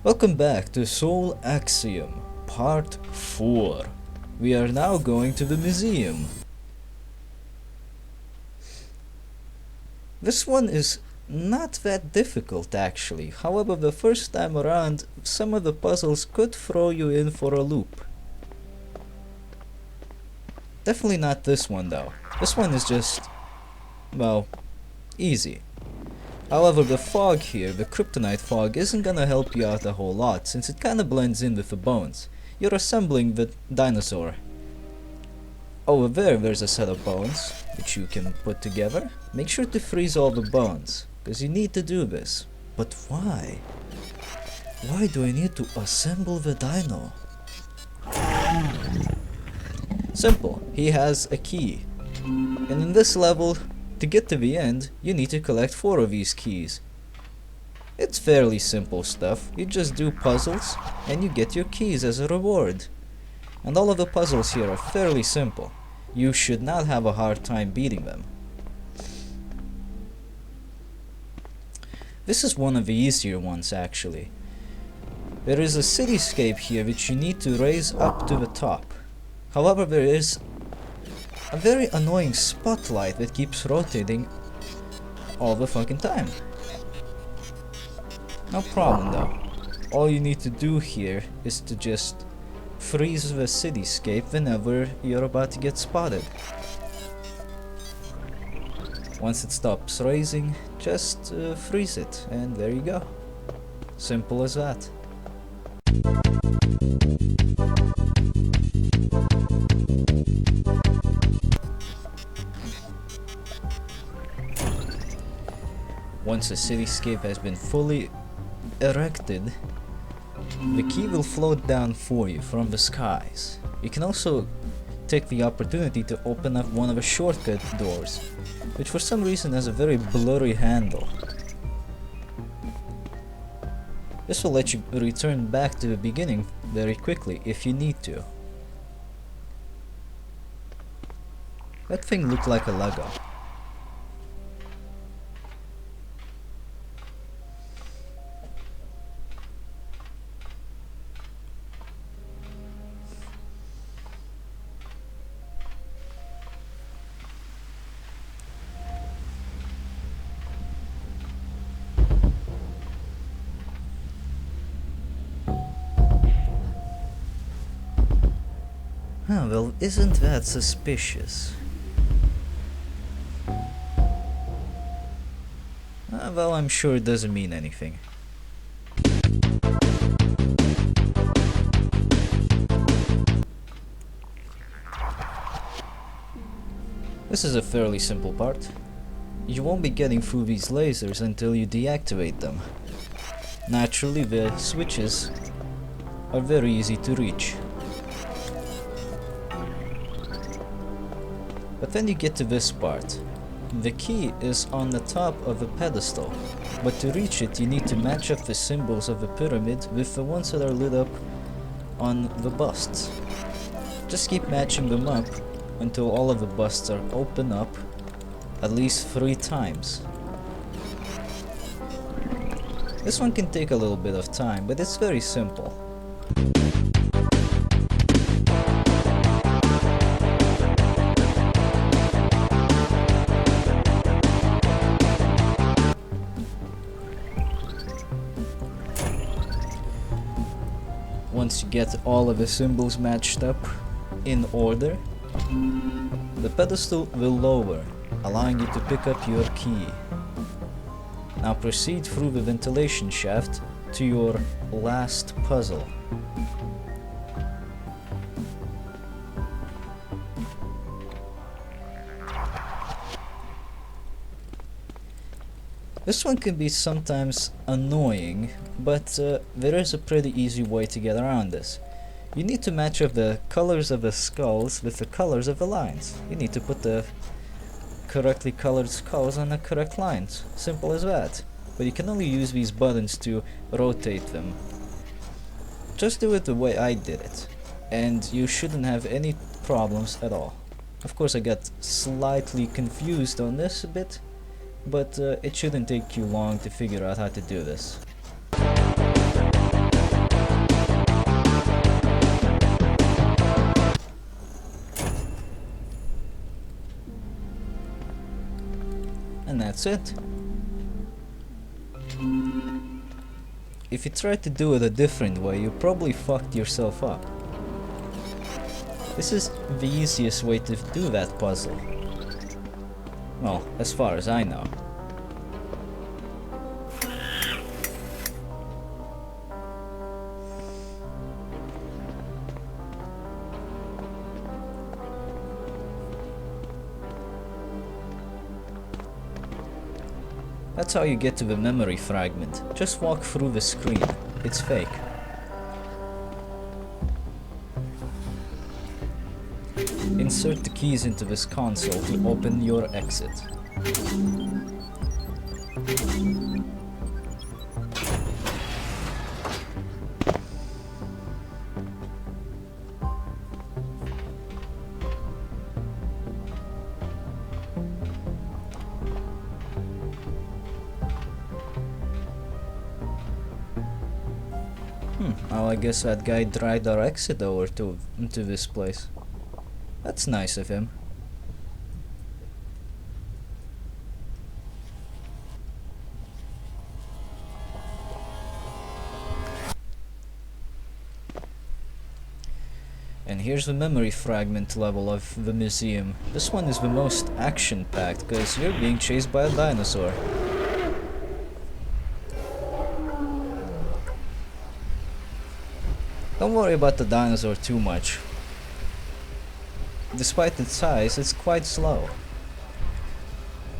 Welcome back to Soul Axiom, Part 4. We are now going to the museum. This one is not that difficult actually, however the first time around some of the puzzles could throw you in for a loop. Definitely not this one though. This one is just, well, easy. However, the fog here, the kryptonite fog, isn't gonna help you out a whole lot, since it kinda blends in with the bones. You're assembling the dinosaur. Over there's a set of bones, which you can put together. Make sure to freeze all the bones, because you need to do this. But why? Why do I need to assemble the dino? Simple, he has a key. And in this level, to get to the end, you need to collect 4 of these keys. It's fairly simple stuff, you just do puzzles and you get your keys as a reward. And all of the puzzles here are fairly simple. You should not have a hard time beating them. This is one of the easier ones actually. There is a cityscape here which you need to raise up to the top. However, there is a very annoying spotlight that keeps rotating all the fucking time. No problem though. All you need to do here is to just freeze the cityscape whenever you're about to get spotted. Once it stops raising, just freeze it, and there you go. Simple as that. Once a cityscape has been fully erected, the key will float down for you from the skies. You can also take the opportunity to open up one of the shortcut doors, which for some reason has a very blurry handle. This will let you return back to the beginning very quickly if you need to. That thing looked like a Lego. Well, isn't that suspicious? Well, I'm sure it doesn't mean anything. This is a fairly simple part. You won't be getting through these lasers until you deactivate them. Naturally, the switches are very easy to reach. But then you get to this part. The key is on the top of the pedestal, but to reach it you need to match up the symbols of the pyramid with the ones that are lit up on the busts. Just keep matching them up until all of the busts are open up at least 3 times. This one can take a little bit of time, but it's very simple. Once you get all of the symbols matched up in order, the pedestal will lower, allowing you to pick up your key. Now proceed through the ventilation shaft to your last puzzle. This one can be sometimes annoying, but there is a pretty easy way to get around this. You need to match up the colors of the skulls with the colors of the lines. You need to put the correctly colored skulls on the correct lines. Simple as that. But you can only use these buttons to rotate them. Just do it the way I did it, and you shouldn't have any problems at all. Of course, I got slightly confused on this a bit, but it shouldn't take you long to figure out how to do this. that's it. If you try to do it a different way, you probably fucked yourself up. This is the easiest way to do that puzzle. Well, as far as I know. That's how you get to the memory fragment. Just walk through the screen. It's fake. Insert the keys into this console to open your exit. Well, I guess that guy dragged our exit over into this place. That's nice of him. And here's the memory fragment level of the museum. This one is the most action-packed, because you're being chased by a dinosaur. Don't worry about the dinosaur too much. Despite its size, it's quite slow.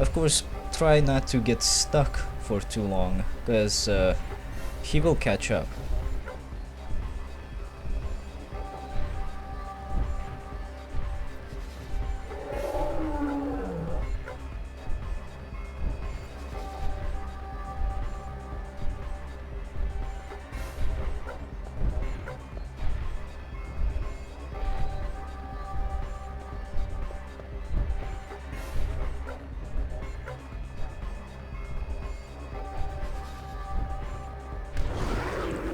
Of course, try not to get stuck for too long, because he will catch up.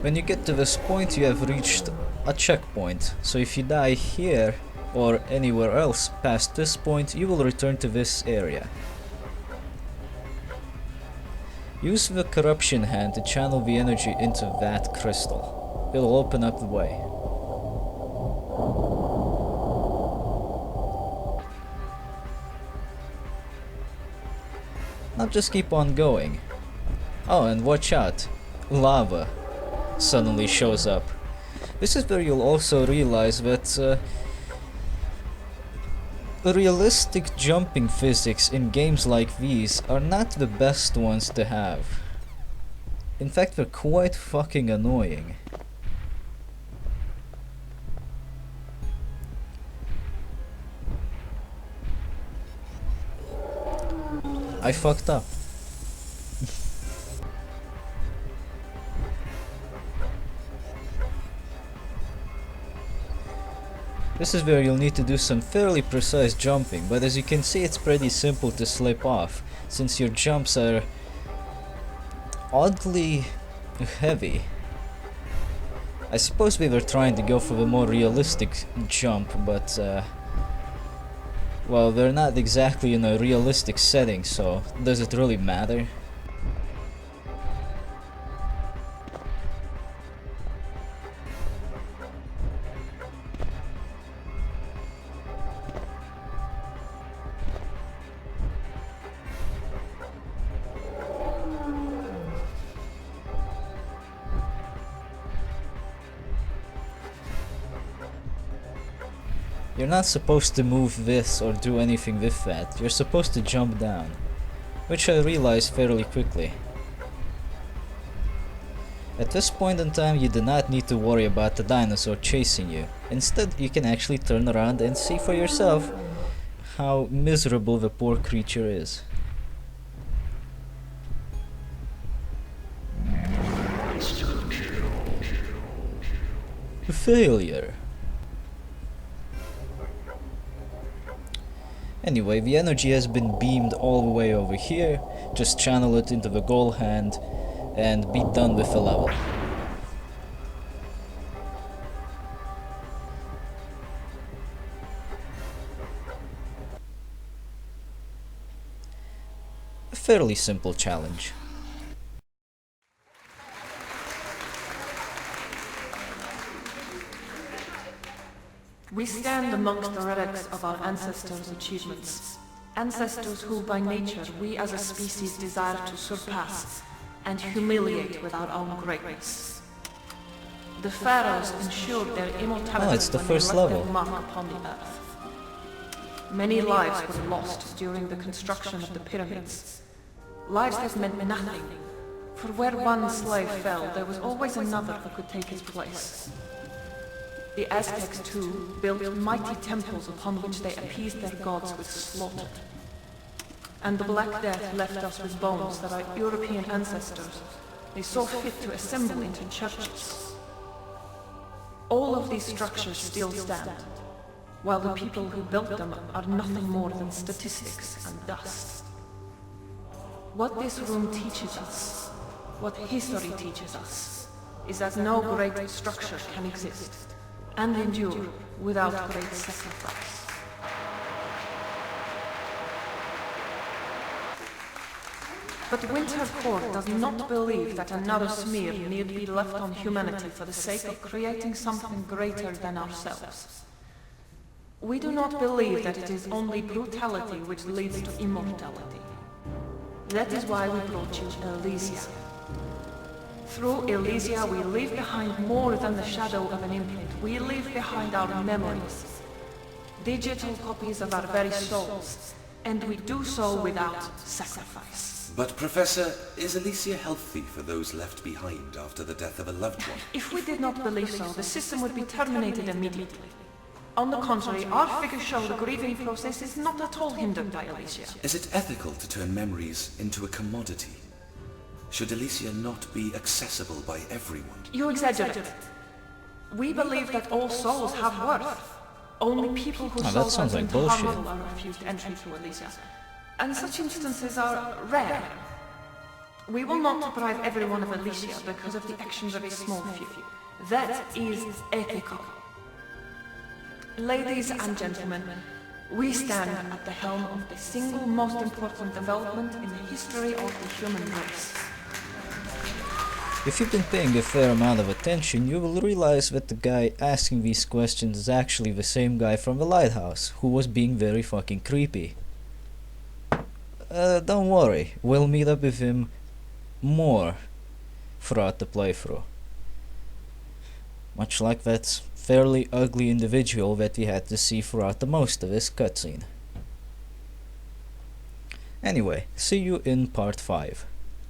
When you get to this point, you have reached a checkpoint, so if you die here or anywhere else past this point, you will return to this area. Use the corruption hand to channel the energy into that crystal. It'll open up the way. Now just keep on going. Oh, and watch out, lava suddenly shows up. This is where you'll also realize that realistic jumping physics in games like these are not the best ones to have. In fact, they're quite fucking annoying. I fucked up. This is where you'll need to do some fairly precise jumping, but as you can see, it's pretty simple to slip off, since your jumps are oddly heavy. I suppose we were trying to go for the more realistic jump, but well, they're not exactly in a realistic setting, so does it really matter? You're not supposed to move this or do anything with that. You're supposed to jump down, which I realized fairly quickly. At this point in time, you do not need to worry about the dinosaur chasing you. Instead, you can actually turn around and see for yourself how miserable the poor creature is. Failure. Anyway, the energy has been beamed all the way over here. Just channel it into the goal hand and be done with the level. fairly simple challenge. We stand amongst the relics of our ancestors' achievements. Ancestors who by nature we as a species desire to surpass and humiliate with our own greatness. The pharaohs ensured their immortality it's the when first they left level. their mark upon the earth. Many lives were lost during the construction of the pyramids. Lives that meant nothing, for where one slave fell, there was always another who could take his place. The Aztecs, too, built mighty temples upon which they appeased their gods with slaughter. And the Black Death left us with bones that our European ancestors, they saw fit to assemble into churches. All of these structures still stand, while the people who built them are nothing more than statistics and dust. What this room teaches us, what history teaches us, is that no great structure can exist and endure without great sacrifice. But Winter Court does not believe that another smear need be left on humanity for the sake of creating something greater than ourselves. We do not believe that it is only brutality which leads to immortality. That is why we brought you Elysia. Through Elysia we leave behind more than the shadow of an imprint. We leave behind our memories, digital copies of our very souls, and we do so without sacrifice. But Professor, is Elysia healthy for those left behind after the death of a loved one? If we did not believe so, the system would be terminated immediately. On the contrary, our figures show the grieving process is not at all hindered by Elysia. Is it ethical to turn memories into a commodity? Should Elysia not be accessible by everyone? You exaggerate. We believe that all souls have worth. Only people whose that souls sounds are like deemed bullshit. harmful are refused entry to Elysia. And such instances are rare. We will not deprive everyone of Elysia because of the actions of a small few. That is ethical. Ladies and gentlemen, we stand at the helm of the single most important development in the history of the human race. If you've been paying a fair amount of attention, you will realize that the guy asking these questions is actually the same guy from the lighthouse, who was being very fucking creepy. Don't worry, we'll meet up with him more throughout the playthrough. Much like that fairly ugly individual that we had to see throughout the most of this cutscene. Anyway, see you in part 5.